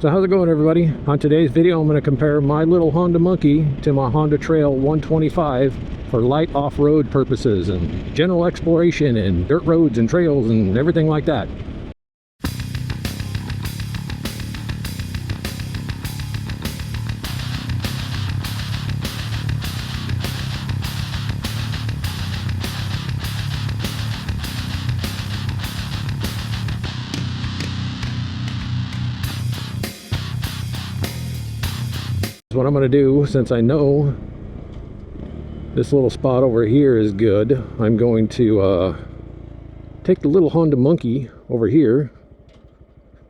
So how's it going, everybody? On today's video, I'm going to compare my little Honda Monkey to my Honda Trail 125 for light off-road purposes and general exploration and dirt roads and trails and everything like that. What I'm going to do, since I know this little spot over here is good, I'm going to take the little Honda Monkey over here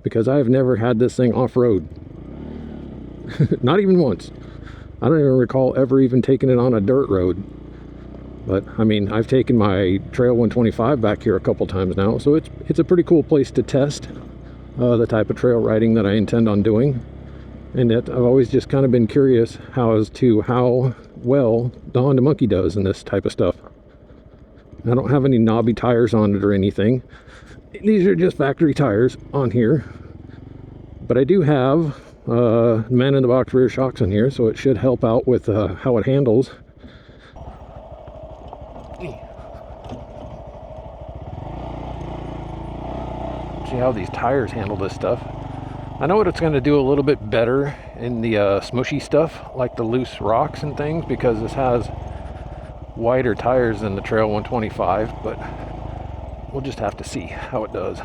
because I've never had this thing off-road. Not even once. I don't even recall ever even taking it on a dirt road. But I mean, I've taken my Trail 125 back here a couple times now, so it's a pretty cool place to test the type of trail riding that I intend on doing. And I've always just kind of been curious as to how well the Honda Monkey does in this type of stuff. I don't have any knobby tires on it or anything. These are just factory tires on here. But I do have man-in-the-box rear shocks on here, so it should help out with how it handles. See how these tires handle this stuff. I know what it's going to do a little bit better in the smushy stuff, like the loose rocks and things, because this has wider tires than the Trail 125, but we'll just have to see how it does.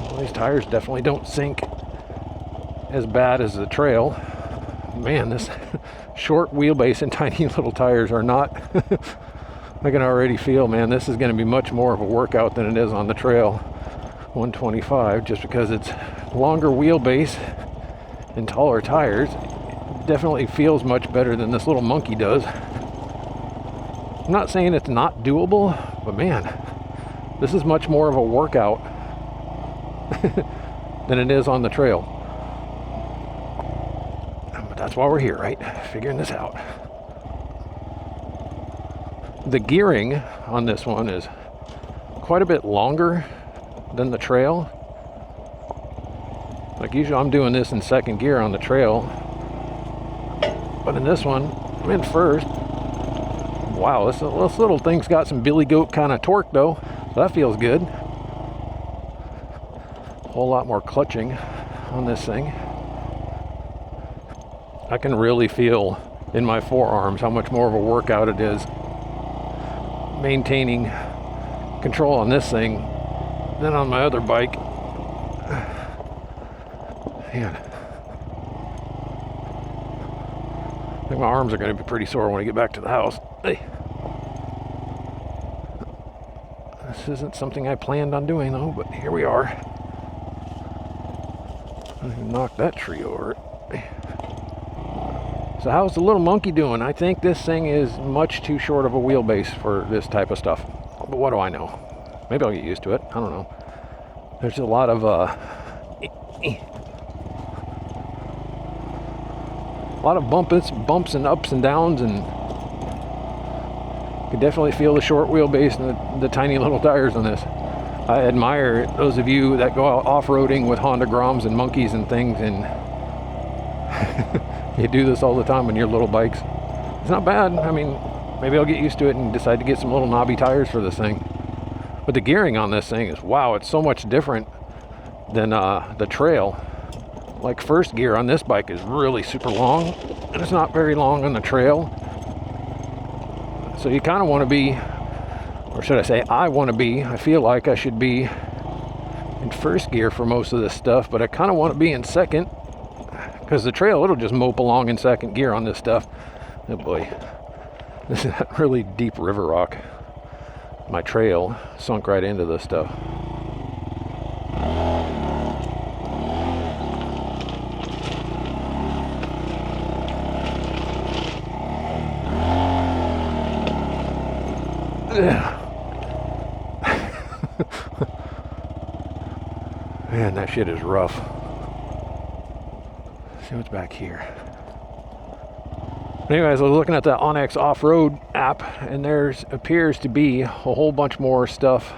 Well, these tires definitely don't sink as bad as the Trail. Man, this short wheelbase and tiny little tires are not... I can already feel, man, this is going to be much more of a workout than it is on the Trail 125, just because it's longer wheelbase and taller tires. It definitely feels much better than this little Monkey does. I'm not saying it's not doable, but man, this is much more of a workout than it is on the Trail. But that's why we're here, right? Figuring this out. The gearing on this one is quite a bit longer than the Trail. Like usually I'm doing this in second gear on the Trail, but in this one I'm in first. Wow, this little thing's got some billy goat kind of torque though, so that feels good. A whole lot more clutching on this thing. I can really feel in my forearms how much more of a workout it is maintaining control on this thing than on my other bike. Man, I think my arms are going to be pretty sore when I get back to the house. Hey. This isn't something I planned on doing though, but here we are. I knocked that tree over. So how's the little Monkey doing? I think this thing is much too short of a wheelbase for this type of stuff. But what do I know? Maybe I'll get used to it. I don't know. There's a lot of bumps and ups and downs, and you can definitely feel the short wheelbase and the tiny little tires on this. I admire those of you that go out off-roading with Honda Groms and Monkeys and things, and you do this all the time on your little bikes. It's not bad. I mean, maybe I'll get used to it and decide to get some little knobby tires for this thing. But the gearing on this thing is, wow, it's so much different than the Trail. Like first gear on this bike is really super long, and it's not very long on the Trail. So you kind of want to be, or should I say I feel like I should be in first gear for most of this stuff, but I kind of want to be in second. Because the Trail, it'll just mope along in second gear on this stuff. Oh boy. This is that really deep river rock. My Trail sunk right into this stuff. Man, that shit is rough. See what's back here. Anyways, I was looking at that Onyx off-road app, and there appears to be a whole bunch more stuff.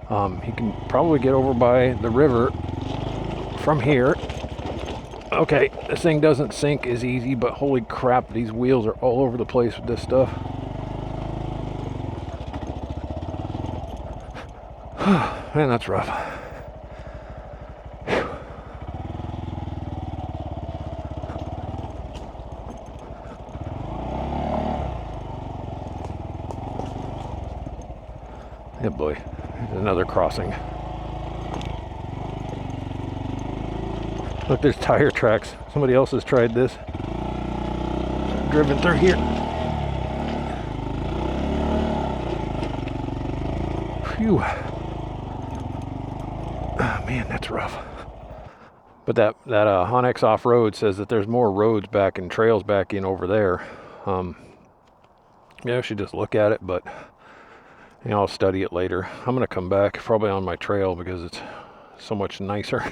You can probably get over by the river from here. Okay, this thing doesn't sink as easy, but holy crap, these wheels are all over the place with this stuff. Man, that's rough. Yeah, boy, there's another crossing. Look, there's tire tracks. Somebody else has tried this. Driven through here. Phew. Oh, man, that's rough. But that Honex Off-Road says that there's more roads back and trails back in over there. Yeah, I should just look at it, but you know, I'll study it later. I'm gonna come back probably on my trail because it's so much nicer.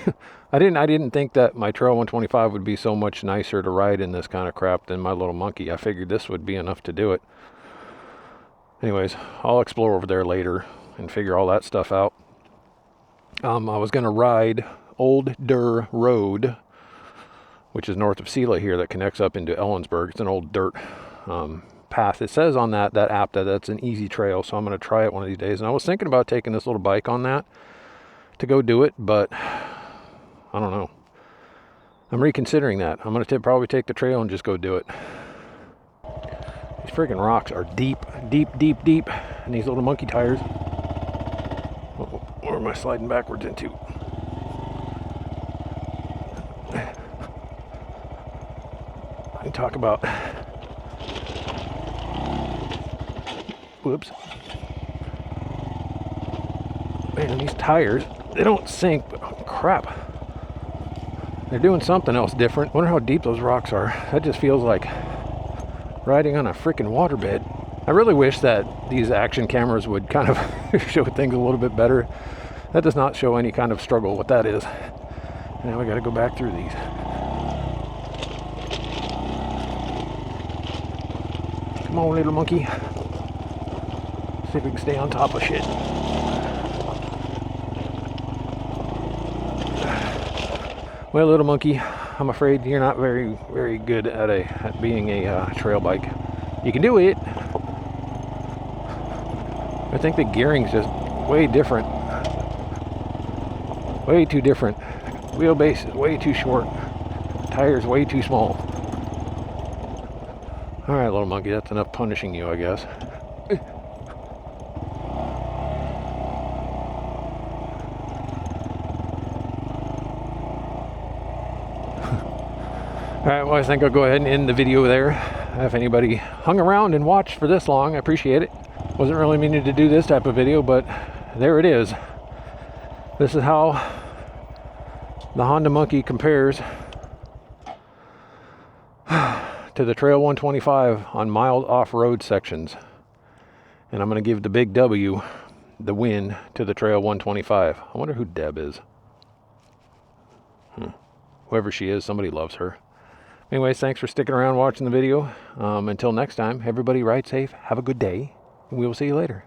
I didn't think that my Trail 125 would be so much nicer to ride in this kind of crap than my little monkey. I figured this would be enough to do it. Anyways, I'll explore over there later and figure all that stuff out. I was gonna ride Old Durr Road, which is north of Sela here, that connects up into Ellensburg. It's an old dirt path. It says on that app that that's an easy trail, so I'm going to try it one of these days. And I was thinking about taking this little bike on that to go do it, but I don't know. I'm reconsidering that. I'm going to probably take the trail and just go do it. These freaking rocks are deep, deep, deep, deep. And these little monkey tires. Oh, where am I sliding backwards into? I talk about, whoops, man, these tires, they don't sink, but oh, crap, they're doing something else different. Wonder how deep those rocks are. That just feels like riding on a freaking waterbed. I really wish that these action cameras would kind of show things a little bit better. That does not show any kind of struggle, what that is. Now we got to go back through these. Come on, little monkey. See if we can stay on top of shit. Well, little monkey, I'm afraid you're not very, very good at being a trail bike. You can do it. I think the gearing's just way different. Way too different. Wheelbase is way too short. Tires way too small. Alright, little monkey, that's enough punishing you, I guess. Alright, well, I think I'll go ahead and end the video there. If anybody hung around and watched for this long, I appreciate it. Wasn't really meaning to do this type of video, but there it is. This is how the Honda Monkey compares to the Trail 125 on mild off-road sections. And I'm going to give the big W, the win, to the Trail 125. I wonder who Deb is. Whoever she is, somebody loves her. Anyways, thanks for sticking around watching the video. Until next time, everybody ride safe, have a good day, and we will see you later.